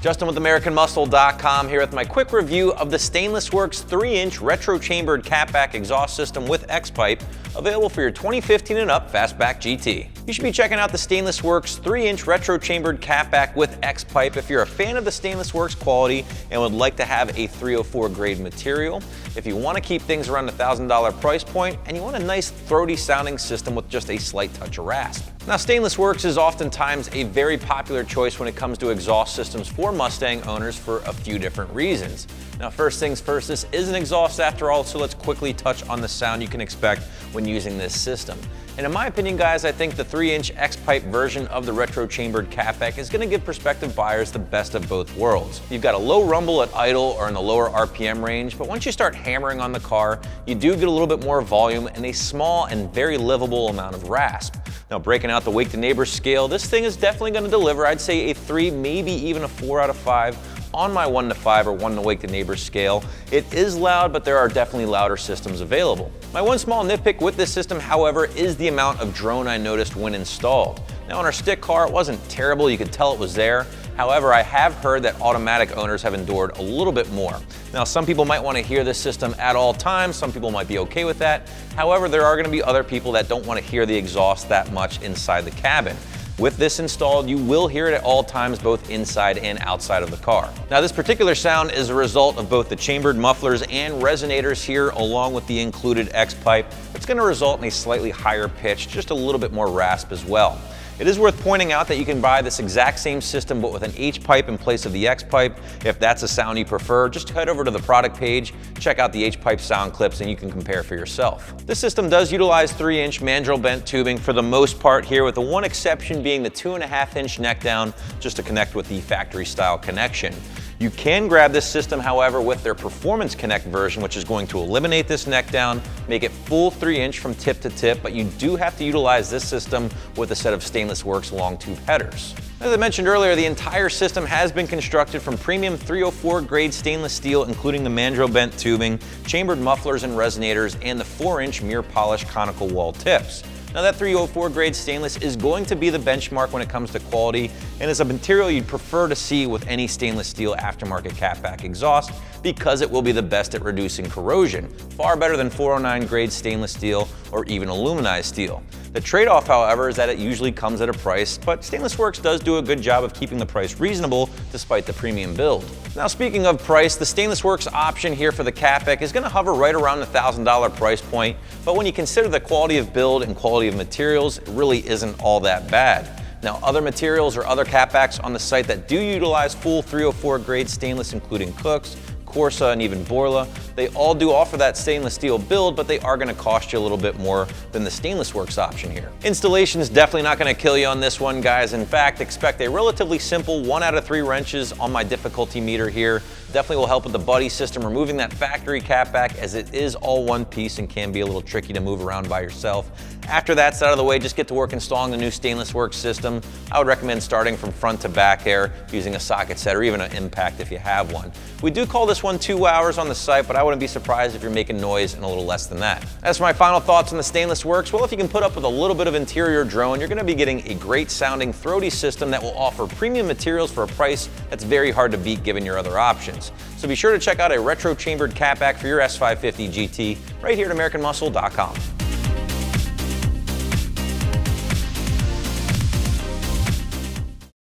Justin with AmericanMuscle.com here with my quick review of the Stainless Works 3-inch retro-chambered catback exhaust system with X-Pipe, available for your 2015 and up Fastback GT. You should be checking out the Stainless Works 3-inch retro-chambered catback with X-Pipe if you're a fan of the Stainless Works quality and would like to have a 304 grade material. If you want to keep things around the $1,000 price point and you want a nice throaty sounding system with just a slight touch of rasp. Now, Stainless Works is oftentimes a very popular choice when it comes to exhaust systems for Mustang owners for a few different reasons. Now, first things first, this is an exhaust after all, so let's quickly touch on the sound you can expect when using this system. And in my opinion, guys, I think the 3-inch X-Pipe version of the retro-chambered catback is going to give prospective buyers the best of both worlds. You've got a low rumble at idle or in the lower RPM range, but once you start hammering on the car, you do get a little bit more volume and a small and very livable amount of rasp. Now, breaking out the Wake the Neighbors scale, this thing is definitely going to deliver, I'd say, a 3, maybe even a 4 out of 5 on my 1 to 5 or 1 to Wake the Neighbors scale. It is loud, but there are definitely louder systems available. My one small nitpick with this system, however, is the amount of drone I noticed when installed. Now, on our stick car, it wasn't terrible. You could tell it was there. However, I have heard that automatic owners have endured a little bit more. Now, some people might want to hear this system at all times. Some people might be okay with that. However, there are going to be other people that don't want to hear the exhaust that much inside the cabin. With this installed, you will hear it at all times, both inside and outside of the car. Now, this particular sound is a result of both the chambered mufflers and resonators here, along with the included X-Pipe. It's going to result in a slightly higher pitch, just a little bit more rasp as well. It is worth pointing out that you can buy this exact same system but with an H-pipe in place of the X-pipe. If that's a sound you prefer, just head over to the product page, check out the H-pipe sound clips, and you can compare for yourself. This system does utilize 3-inch mandrel bent tubing for the most part here, with the one exception being the 2.5-inch neck down just to connect with the factory style connection. You can grab this system, however, with their Performance Connect version, which is going to eliminate this neck down, make it full 3-inch from tip to tip, but you do have to utilize this system with a set of Stainless Works long tube headers. As I mentioned earlier, the entire system has been constructed from premium 304 grade stainless steel, including the mandrel bent tubing, chambered mufflers and resonators, and the 4-inch mirror polished conical wall tips. Now, that 304 grade stainless is going to be the benchmark when it comes to quality, and is a material you'd prefer to see with any stainless steel aftermarket catback exhaust because it will be the best at reducing corrosion, far better than 409 grade stainless steel or even aluminized steel. The trade-off, however, is that it usually comes at a price, but Stainless Works does do a good job of keeping the price reasonable despite the premium build. Now, speaking of price, the Stainless Works option here for the catback is going to hover right around the $1,000 price point, but when you consider the quality of build and quality of materials, it really isn't all that bad. Now, other materials or other catbacks on the site that do utilize full 304 grade stainless, including Cook's, Corsa, and even Borla, they all do offer that stainless steel build, but they are going to cost you a little bit more than the Stainless Works option here. Installation is definitely not going to kill you on this one, guys. In fact, expect a relatively simple 1 out of 3 wrenches on my difficulty meter here. Definitely will help with the buddy system, removing that factory catback, as it is all one piece and can be a little tricky to move around by yourself. After that's out of the way, just get to work installing the new Stainless Works system. I would recommend starting from front to back there using a socket set or even an impact if you have one. We do call this one 2 hours on the site, but I wouldn't be surprised if you're making noise in a little less than that. As for my final thoughts on the Stainless Works, well, if you can put up with a little bit of interior drone, you're going to be getting a great sounding throaty system that will offer premium materials for a price that's very hard to beat given your other options. So be sure to check out a retro chambered catback for your S550 GT right here at AmericanMuscle.com.